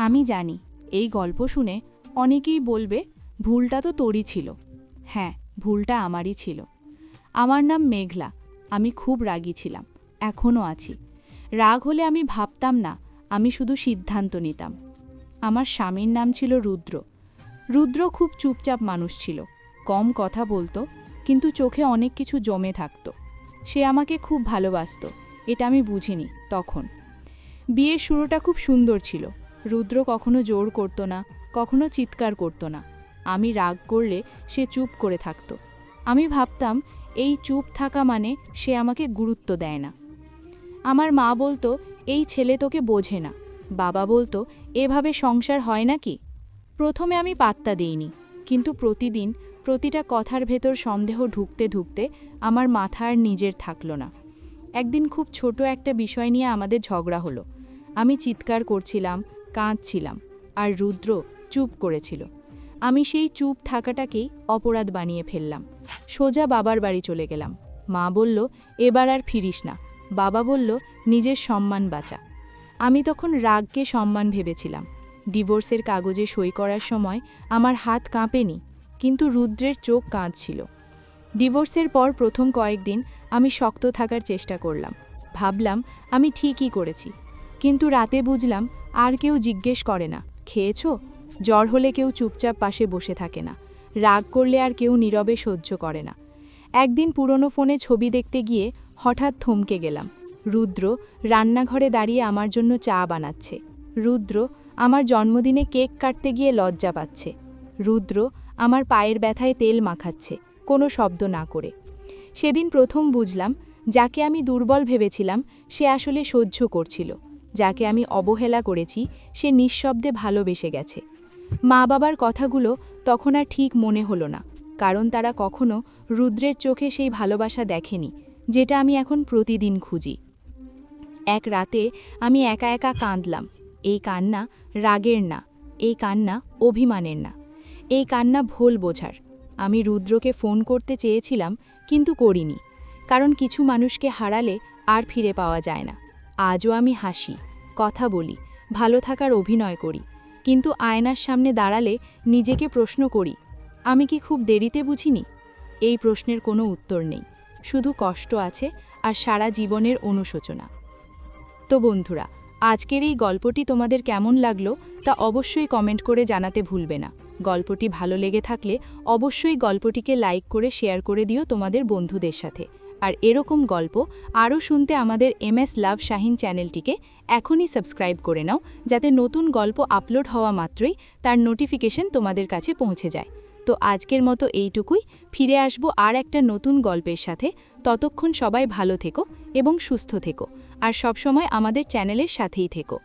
আমি জানি এই গল্প শুনে অনেকেই বলবে ভুলটা তো তোরই ছিল। হ্যাঁ, ভুলটা আমারই ছিল। আমার নাম মেঘলা। আমি খুব রাগী ছিলাম, এখনও আছি। রাগ হলে আমি ভাবতাম না, আমি শুধু সিদ্ধান্ত নিতাম। আমার স্বামীর নাম ছিল রুদ্র। রুদ্র খুব চুপচাপ মানুষ ছিল, কম কথা বলতো, কিন্তু চোখে অনেক কিছু জমে থাকত। সে আমাকে খুব ভালোবাসত, এটা আমি বুঝিনি তখন। বিয়ের শুরুটা খুব সুন্দর ছিল। রুদ্র কখনো জোর করতো না, কখনো চিৎকার করতো না। আমি রাগ করলে সে চুপ করে থাকত। আমি ভাবতাম এই চুপ থাকা মানে সে আমাকে গুরুত্ব দেয় না। আমার মা বলতো এই ছেলে তোকে বোঝে না। বাবা বলতো এভাবে সংসার হয় নাকি। প্রথমে আমি পাত্তা দিইনি, কিন্তু প্রতিদিন প্রতিটা কথার ভেতর সন্দেহ ঢুকতে ঢুকতে আমার মাথা আর নিজের থাকলো না। একদিন খুব ছোট একটা বিষয় নিয়ে আমাদের ঝগড়া হলো। আমি চিৎকার করছিলাম, কাঁদছিলাম, আর রুদ্র চুপ করেছিল। আমি সেই চুপ থাকাটাকেই অপরাধ বানিয়ে ফেললাম। সোজা বাবার বাড়ি চলে গেলাম। মা বলল এবার আর ফিরিস না। বাবা বলল নিজের সম্মান বাঁচা। আমি তখন রাগকে সম্মান ভেবেছিলাম। ডিভোর্সের কাগজে সই করার সময় আমার হাত কাঁপেনি, কিন্তু রুদ্রের চোখ কাঁদছিল। ডিভোর্সের পর প্রথম কয়েকদিন আমি শক্ত থাকার চেষ্টা করলাম। ভাবলাম আমি ঠিকই করেছি, কিন্তু রাতে বুঝলাম আর কেউ জিজ্ঞেস করে না খেয়েছো। জ্বর হলে কেউ চুপচাপ পাশে বসে থাকে না। রাগ করলে আর কেউ নীরবে সহ্য করে না। একদিন পুরনো ফোনে ছবি দেখতে গিয়ে হঠাৎ থমকে গেলাম। রুদ্র রান্নাঘরে দাঁড়িয়ে আমার জন্য চা বানাচ্ছে। রুদ্র আমার জন্মদিনে কেক কাটতে গিয়ে লজ্জা পাচ্ছে। রুদ্র আমার পায়ের ব্যথায় তেল মাখাচ্ছে, কোনো শব্দ না করে। সেদিন প্রথম বুঝলাম যাকে আমি দুর্বল ভেবেছিলাম সে আসলে সহ্য করছিল। যাকে আমি অবহেলা করেছি সে নিঃশব্দে ভালোবেসে গেছে। মা বাবার কথাগুলো তখন আর ঠিক মনে হলো না, কারণ তারা কখনো রুদ্রের চোখে সেই ভালোবাসা দেখেনি যেটা আমি এখন প্রতিদিন খুঁজি। এক রাতে আমি একা একা কাঁদলাম। এই কান্না রাগের না, এই কান্না অভিমানের না, এই কান্না ভুল বোঝার। আমি রুদ্রকে ফোন করতে চেয়েছিলাম, কিন্তু করিনি, কারণ কিছু মানুষকে হারালে আর ফিরে পাওয়া যায় না। আজও আমি হাসি, কথা বলি, ভালো থাকার অভিনয় করি, কিন্তু আয়নার সামনে দাঁড়ালে নিজেকে প্রশ্ন করি আমি কি খুব দেরিতে বুঝিনি। এই প্রশ্নের কোনো উত্তর নেই, শুধু কষ্ট আছে আর সারা জীবনের অনুশোচনা। তো বন্ধুরা, আজকের এই গল্পটি তোমাদের কেমন লাগলো তা অবশ্যই কমেন্ট করে জানাতে ভুলবে না। গল্পটি ভালো লেগে থাকলে অবশ্যই গল্পটিকে লাইক করে শেয়ার করে দিও তোমাদের বন্ধুদের সাথে। আর এরকম গল্প আরও শুনতে আমাদের MS লাভ শাহিন চ্যানেলটিকে এখনই সাবস্ক্রাইব করে নাও, যাতে নতুন গল্প আপলোড হওয়া মাত্রই তার নোটিফিকেশন তোমাদের কাছে পৌঁছে যায়। তো আজকের মতো এইটুকুই। ফিরে আসবো আর একটা নতুন গল্পের সাথে। ততক্ষণ সবাই ভালো থেকো এবং সুস্থ থেকো, আর সবসময় আমাদের চ্যানেলের সাথেই থেকো।